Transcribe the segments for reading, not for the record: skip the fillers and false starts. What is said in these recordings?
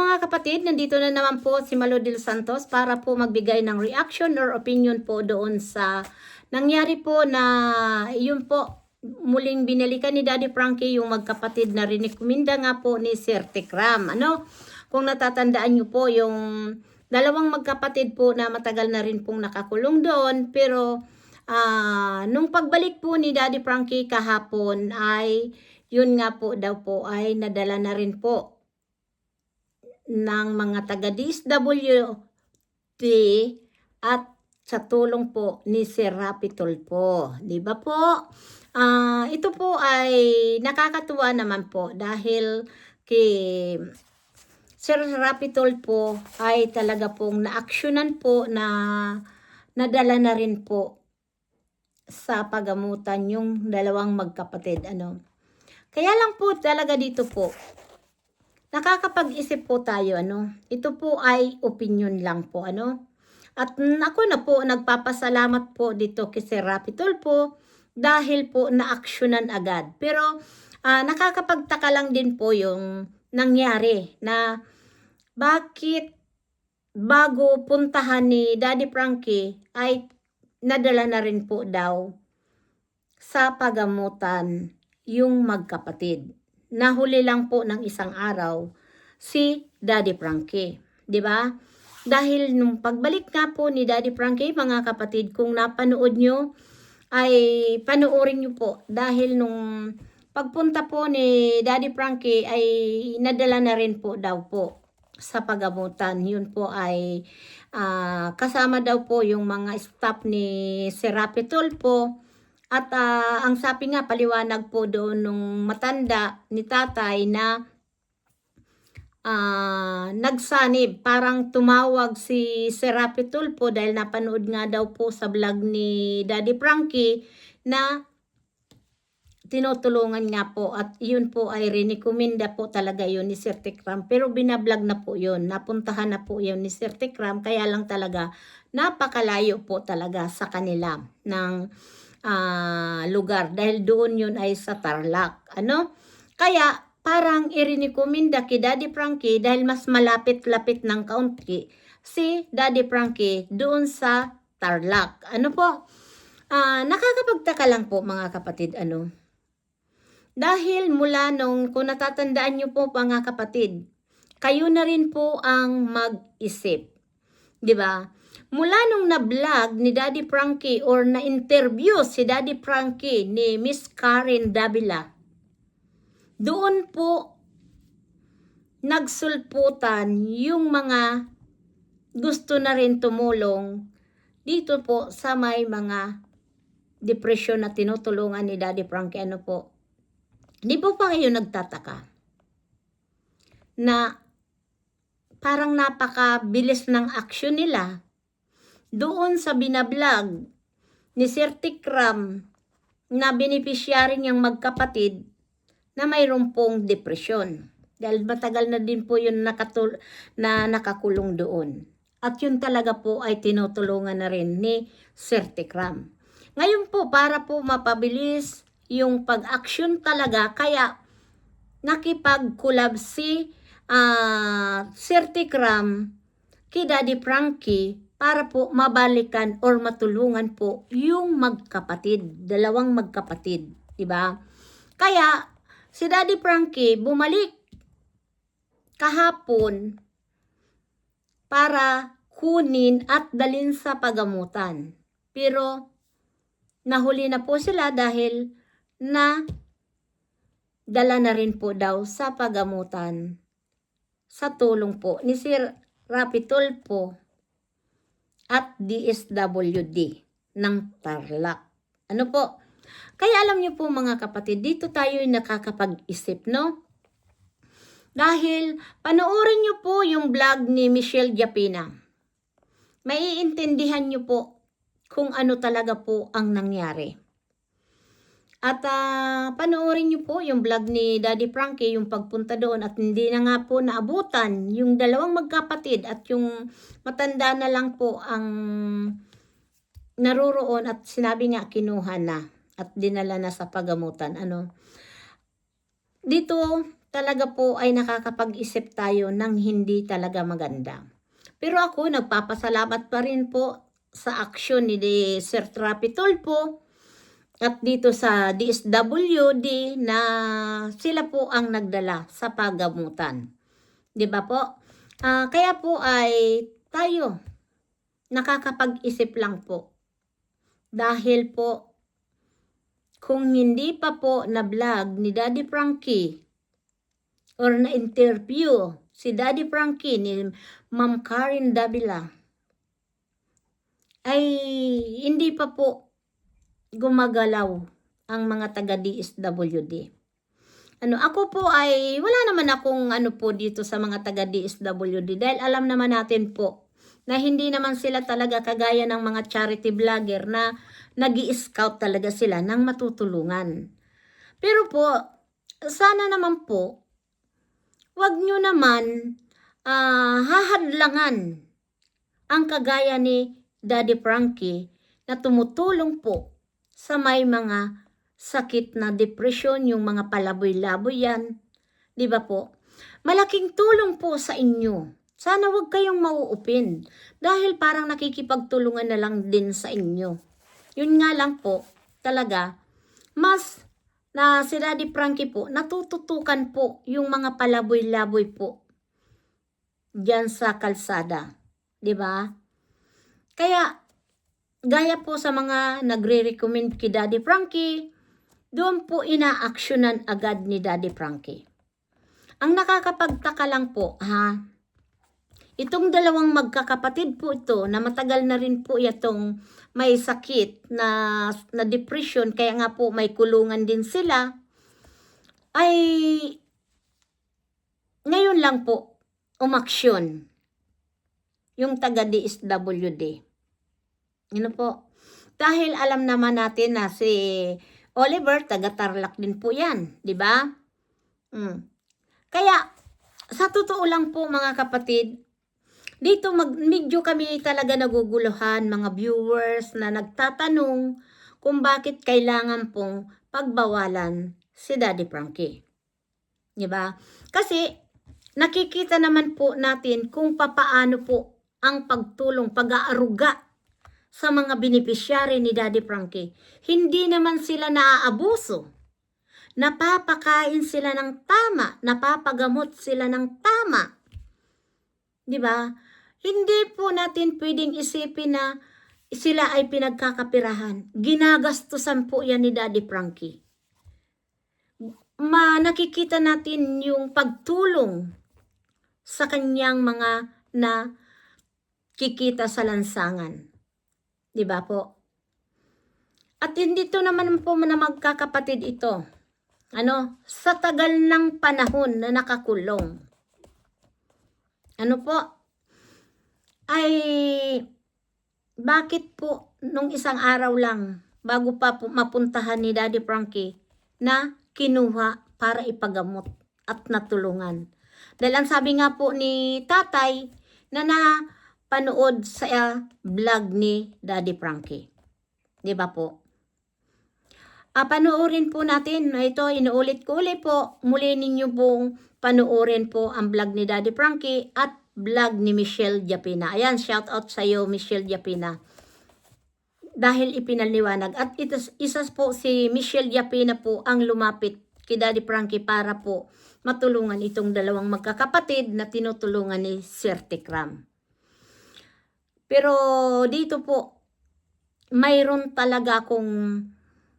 mga kapatid, nandito na naman po si Malo Del Santos para po magbigay ng reaction or opinion po doon sa nangyari po na yun po muling binalikan ni Daddy Frankie yung magkapatid na rinikuminda nga po ni Sir Tikram. Ano? Kung natatandaan nyo po yung dalawang magkapatid po na matagal na rin pong nakakulong doon, pero nung pagbalik po ni Daddy Frankie kahapon ay yun nga po daw po ay nadala na rin po ng mga taga-DSWD at sa tulong po ni Sir Rapi Tulfo. Di ba po? Ito po ay nakakatuwa naman po dahil kay Sir Rapi Tulfo ay talaga pong naaksyonan po na nadala na rin po sa pagamutan yung dalawang magkapatid. Ano? Kaya lang po talaga dito po, nakakapag-isip po tayo, ano? Ito po ay opinion lang po, ano? At ako na po, nagpapasalamat po dito kay Sir Rapi Tulfo dahil po naaksyonan agad. Pero nakakapagtaka lang din po yung nangyari na bakit bago puntahan ni Daddy Frankie ay nadala na rin po daw sa pagamutan yung magkapatid. Nahuli lang po ng isang araw si Daddy Frankie, 'di ba? Dahil nung pagbalik nga po ni Daddy Frankie, mga kapatid, kung napanood nyo, ay panoorin nyo po. Dahil nung pagpunta po ni Daddy Frankie ay nadala na rin po daw po sa pagamutan. Yun po ay kasama daw po yung mga staff ni Sir Rapi Tulfo. At ang sabi nga, paliwanag po doon nung matanda ni tatay na nagsanib, parang tumawag si Sir Rapi Tulfo dahil napanood nga daw po sa vlog ni Daddy Frankie na tinutulungan nga po at yun po ay rinikomenda po talaga yun ni Sir Tikram, pero binablog na po yun, napuntahan na po yun ni Sir Tikram, kaya lang talaga napakalayo po talaga sa kanila ng lugar dahil doon yun ay sa Tarlac, ano? Kaya parang irinikomenda kay Daddy Frankie dahil mas malapit-lapit ng kaunti si Daddy Frankie doon sa Tarlac. Ano po? Nakakapagtaka lang po mga kapatid, ano? Dahil mula nung, kung natatandaan nyo po mga kapatid, kayo na rin po ang mag-isip. 'Di ba? Mula nung na-vlog ni Daddy Frankie or na-interview si Daddy Frankie ni Miss Karen Davila, doon po nagsulputan yung mga gusto na rin tumulong dito po sa may mga depression na tinutulungan ni Daddy Frankie. Ano po? Di po pa kayo nagtataka na parang napakabilis ng aksyon nila doon sa binablog ni Sir Tikram na beneficiary niyang magkapatid na mayroon pong depresyon. Dahil matagal na din po yun nakakulong doon. At yun talaga po ay tinutulungan na rin ni Sir Tikram. Ngayon po, para po mapabilis yung pag-action talaga, kaya nakipag-collab si Sir Tikram kay Daddy Frankie para po mabalikan or matulungan po yung magkapatid, dalawang magkapatid, di ba? Kaya si Daddy Frankie bumalik kahapon para kunin at dalin sa pagamutan. Pero nahuli na po sila dahil na dala na rin po daw sa pagamutan sa tulong po ni Sir Rapi Tulfo at DSWD ng Tarlac. Ano po? Kaya alam niyo po mga kapatid, dito tayo nakakapag-isip, no? Dahil panoorin niyo po yung vlog ni Michelle Japina. Maiintindihan niyo po kung ano talaga po ang nangyari. At panoorin niyo po yung vlog ni Daddy Frankie, yung pagpunta doon at hindi na nga po naabutan yung dalawang magkapatid at yung matanda na lang po ang naroroon at sinabi nga kinuha na at dinala na sa pagamutan. Ano? Dito talaga po ay nakakapag-isip tayo ng hindi talaga maganda. Pero ako nagpapasalamat pa rin po sa aksyon ni Sir Rapi Tulfo at dito sa DSWD na sila po ang nagdala sa paggamutan. 'Di ba po? Kaya po ay tayo nakakapag-isip lang po. Dahil po kung hindi pa po na vlog ni Daddy Frankie or na interview si Daddy Frankie ni Ma'am Karen Davila ay hindi pa po gumagalaw ang mga taga DSWD. Ako po ay wala naman akong po dito sa mga taga DSWD dahil alam naman natin po na hindi naman sila talaga kagaya ng mga charity vlogger na nag-i-scout talaga sila ng matutulungan. Pero po, sana naman po, wag nyo naman hahadlangan ang kagaya ni Daddy Frankie na tumutulong po sa may mga sakit na depresyon, yung mga palaboy-laboy yan. Di ba po? Malaking tulong po sa inyo. Sana wag kayong mauupin dahil parang nakikipagtulungan na lang din sa inyo. Yun nga lang po, talaga, mas na si Daddy Frankie po, natututukan po yung mga palaboy-laboy po diyan sa kalsada. Di ba? Kaya, gaya po sa mga nagre-recommend kay Daddy Frankie, doon po ina-aksyonan agad ni Daddy Frankie. Ang nakakapagtaka lang po, itong dalawang magkakapatid po ito na matagal na rin po itong may sakit na depression, kaya nga po may kulungan din sila, ay ngayon lang po umaksyon yung taga DSWD. Po? Dahil alam naman natin na si Oliver, taga Tarlac din po yan, di ba? Kaya, sa totoo lang po mga kapatid, dito medyo kami talaga naguguluhan, mga viewers na nagtatanong kung bakit kailangan pong pagbawalan si Daddy Frankie. Diba? Kasi nakikita naman po natin kung papaano po ang pagtulong, pag-aaruga sa mga beneficiary ni Daddy Frankie. Hindi naman sila naaabuso. Napapakain sila ng tama, napapagamot sila ng tama. Diba? Hindi po natin pwedeng isipin na sila ay pinagkakapirahan. Ginagastusan po yan ni Daddy Frankie. Nakikita natin yung pagtulong sa kanyang mga na kikita sa lansangan. Diba po? At hindi to naman po na magkakapatid ito. Sa tagal ng panahon na nakakulong. Ay bakit po nung isang araw lang bago pa po mapuntahan ni Daddy Frankie na kinuha para ipagamot at natulungan. Dahil ang sabi nga po ni tatay na napanood sa vlog ni Daddy Frankie. Di ba po? Panoorin po natin. Ito, inuulit ko ulit po. Muli ninyo pong panoorin po ang vlog ni Daddy Frankie at vlog ni Michelle Japina. Ayan, shout out sa iyo, Michelle Japina. Dahil ipinaliwanag. At isa po si Michelle Japina po ang lumapit kay Daddy Frankie para po matulungan itong dalawang magkakapatid na tinutulungan ni Sir Tikram. Pero dito po, mayroon talaga akong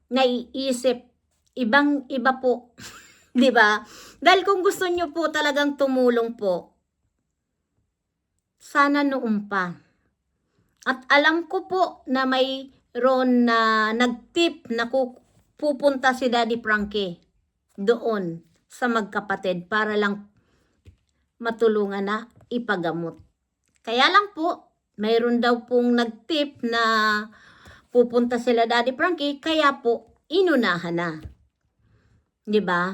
naiisip, ibang-iba po. Di ba? Dahil kung gusto nyo po talagang tumulong po, sana noon pa. At alam ko po na mayroon na nag-tip na pupunta si Daddy Frankie doon sa magkapatid para lang matulungan na ipagamot. Kaya lang po, mayroon daw pong nag-tip na pupunta sila Daddy Frankie, kaya po inunahan na. 'Di ba?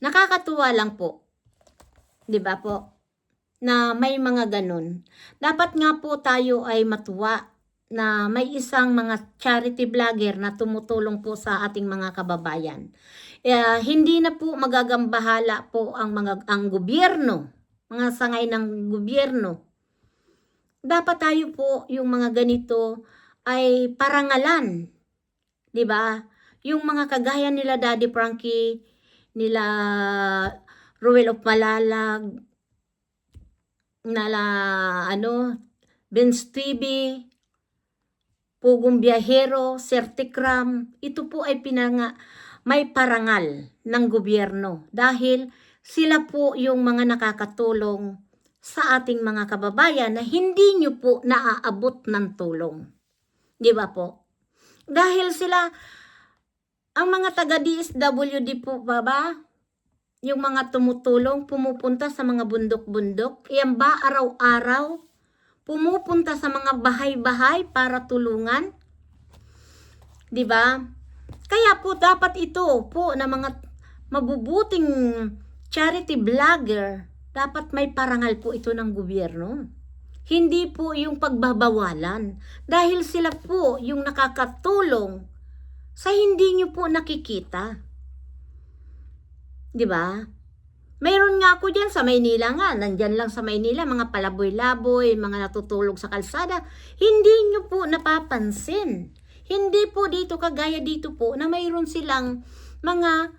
Nakakatuwa lang po. 'Di ba po? Na may mga ganun. Dapat nga po tayo ay matuwa na may isang mga charity vlogger na tumutulong po sa ating mga kababayan. Hindi na po magagambahala po ang gobyerno, mga sangay ng gobyerno. Dapat tayo po yung mga ganito ay parangalan, 'di ba? Yung mga kagaya nila Daddy Frankie, nila Ruel of Malalag, nala Benz TV, Pugong Biyahero, Sir Tikram, ito po ay may parangal ng gobyerno dahil sila po yung mga nakakatulong sa ating mga kababayan na hindi nyo po naaabot ng tulong. Di ba po? Dahil sila, ang mga taga-DSWD po ba? Yung mga tumutulong, pumupunta sa mga bundok-bundok, yan ba araw-araw? Pumupunta sa mga bahay-bahay para tulungan? Di ba? Kaya po dapat ito po na mga mabubuting charity vlogger, dapat may parangal po ito ng gobyerno. Hindi po yung pagbabawalan. Dahil sila po yung nakakatulong sa hindi nyo po nakikita. Di ba? Mayroon nga ako dyan sa Maynila nga, nandyan lang sa Maynila, mga palaboy-laboy, mga natutulog sa kalsada, hindi nyo po napapansin. Hindi po dito kagaya dito po na mayroon silang mga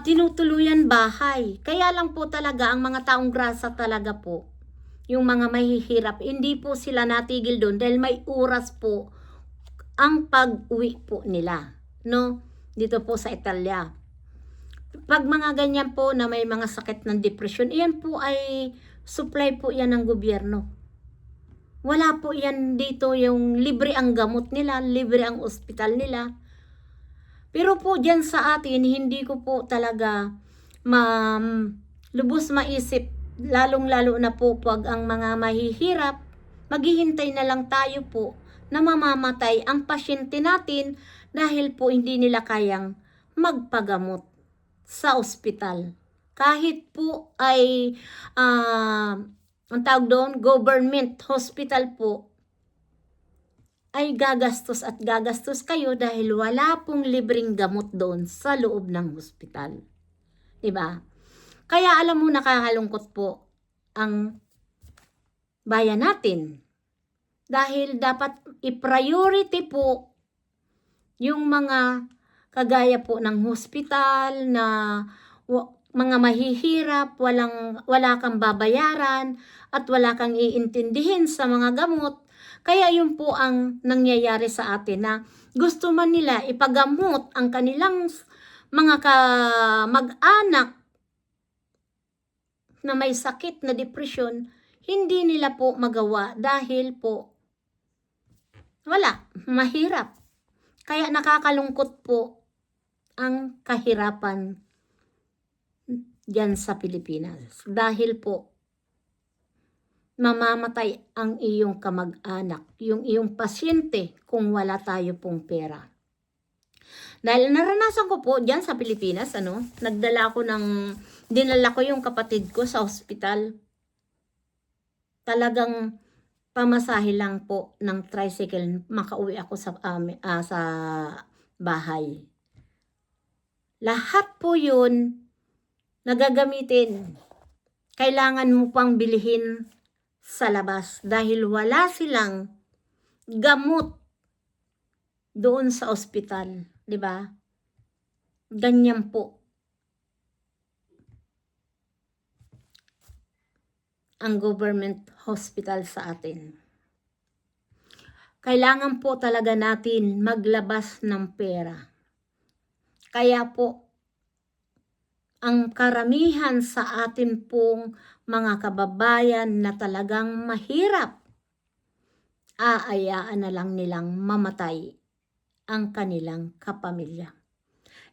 tinutuluyan bahay. Kaya lang po talaga ang mga taong grasa talaga po, yung mga mahihirap, hindi po sila natigil doon dahil may oras po ang pag-uwi po nila. No? Dito po sa Italia. Pag mga ganyan po na may mga sakit ng depression, iyan po ay supply po yan ng gobyerno. Wala po yan dito yung libre ang gamot nila, libre ang ospital nila. Pero po dyan sa atin, hindi ko po talaga lubos maisip, lalong-lalo na po pag ang mga mahihirap, maghihintay na lang tayo po na mamamatay ang pasyente natin dahil po hindi nila kayang magpagamot sa ospital. Kahit po ay ang tawag doon, government hospital po, ay gagastos at gagastos kayo dahil wala pong libreng gamot doon sa loob ng hospital. Diba? Kaya alam mo, nakakalungkot po ang bayan natin. Dahil dapat i-priority po yung mga kagaya po ng hospital na mga mahihirap, wala kang babayaran at wala kang iintindihin sa mga gamot. Kaya yun po ang nangyayari sa atin na gusto man nila ipagamot ang kanilang mga mag-anak na may sakit na depression, hindi nila po magawa dahil po mahirap. Kaya nakakalungkot po ang kahirapan dyan sa Pilipinas. Dahil po, mamamatay ang iyong kamag-anak, yung iyong pasyente kung wala tayo pong pera. Dahil naranasan ko po dyan sa Pilipinas, dinala ko yung kapatid ko sa ospital. Talagang pamasahe lang po ng tricycle, makauwi ako sa bahay. Lahat po yun nagagamitin. Kailangan mo pang bilihin sa labas dahil wala silang gamot doon sa ospital, 'di ba? Ganyan po ang government hospital sa atin. Kailangan po talaga natin maglabas ng pera. Kaya po, ang karamihan sa atin pong mga kababayan na talagang mahirap, aayaan na lang nilang mamatay ang kanilang kapamilya.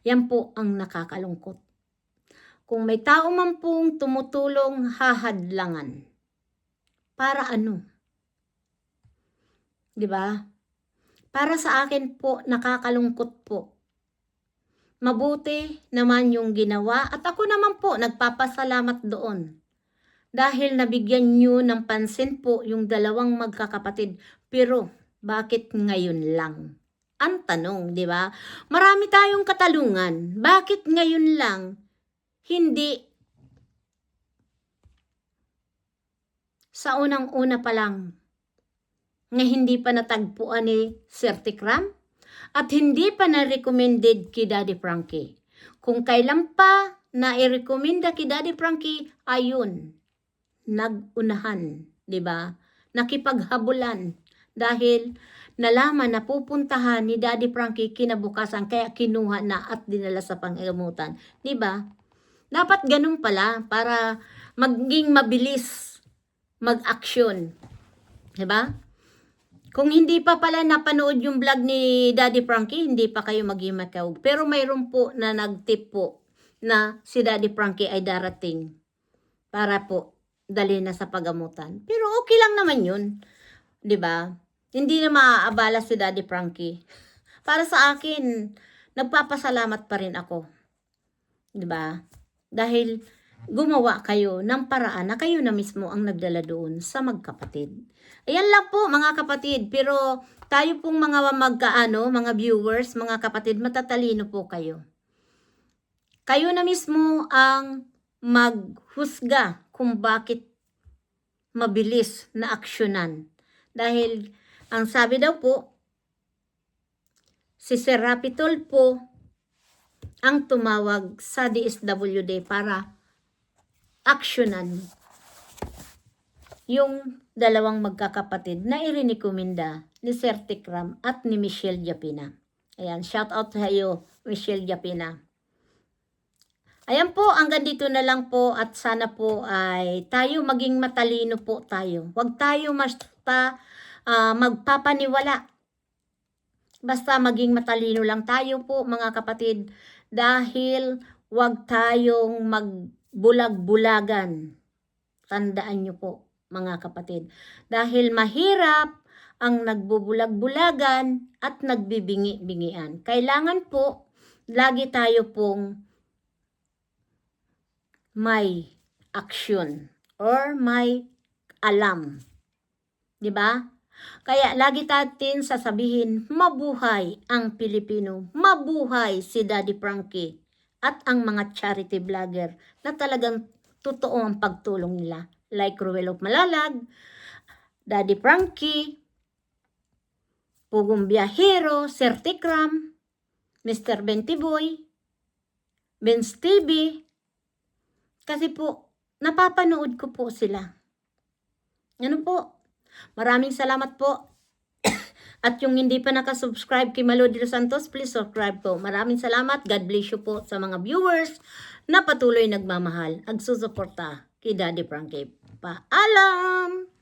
Yan po ang nakakalungkot. Kung may tao man pong tumutulong, hahadlangan. Para ano? 'Di ba? Para sa akin po, nakakalungkot po. Mabuti naman yung ginawa at ako naman po nagpapasalamat doon. Dahil nabigyan nyo ng pansin po yung dalawang magkakapatid. Pero bakit ngayon lang? ang tanong, di ba? Marami tayong katalungan. Bakit ngayon lang hindi sa unang-una pa lang na hindi pa natagpuan ni Sir Tikram at hindi pa na-recommended kay Daddy Frankie? Kung kailan pa na i-recommenda kay Daddy Frankie, ayun, nag-unahan, di ba? Nakipaghabulan dahil nalaman na pupuntahan ni Daddy Frankie kinabukasan kaya kinuha na at dinala sa panggamutan. Di ba? Dapat ganun pala para maging mabilis mag-action. Di ba? Kung hindi pa pala napanood yung vlog ni Daddy Frankie, hindi pa kayo mag-imakaw. Pero mayroon po na nag-tip po na si Daddy Frankie ay darating para po dali na sa pagamutan. Pero okay lang naman yun. 'Di ba? Hindi na maaabala si Daddy Frankie. Para sa akin, nagpapasalamat pa rin ako. 'Di ba? Dahil gumawa kayo ng paraan na kayo na mismo ang nagdala doon sa magkapatid. Ayan lang po mga kapatid, pero tayo pong mga mga viewers, mga kapatid, matatalino po kayo. Kayo na mismo ang maghusga kung bakit mabilis na aksyonan. Dahil ang sabi daw po, si Sir Rapi Tulfo ang tumawag sa DSWD para aksyonan yung dalawang magkakapatid na irinikomenda ni Sir Tikram at ni Michelle Japina. Ayan, shout out sa iyo, Michelle Japina. Ayan po, hanggang dito na lang po at sana po ay tayo maging matalino po tayo. Huwag tayo basta magpapaniwala. Basta maging matalino lang tayo po mga kapatid dahil huwag tayong magbulag-bulagan. Tandaan nyo po mga kapatid. Dahil mahirap ang nagbubulag-bulagan at nagbibingi-bingian. Kailangan po lagi tayo pong may action or may alam. 'Di ba? Kaya lagi natin sasabihin, mabuhay ang Pilipino, mabuhay si Daddy Frankie at ang mga charity vlogger na talagang totoo ang pagtulong nila. Like Ruel of Malalag, Daddy Frankie, Pugong Biyahero, Sir Tikram, Mr. Bentiboy, Benz TV. Kasi po, napapanood ko po sila. Ano po? Maraming salamat po. At yung hindi pa nakasubscribe kay Malo de los Santos, please subscribe po. Maraming salamat. God bless you po sa mga viewers na patuloy nagmamahal. Agsusuporta kay Daddy Frankie. Paalam!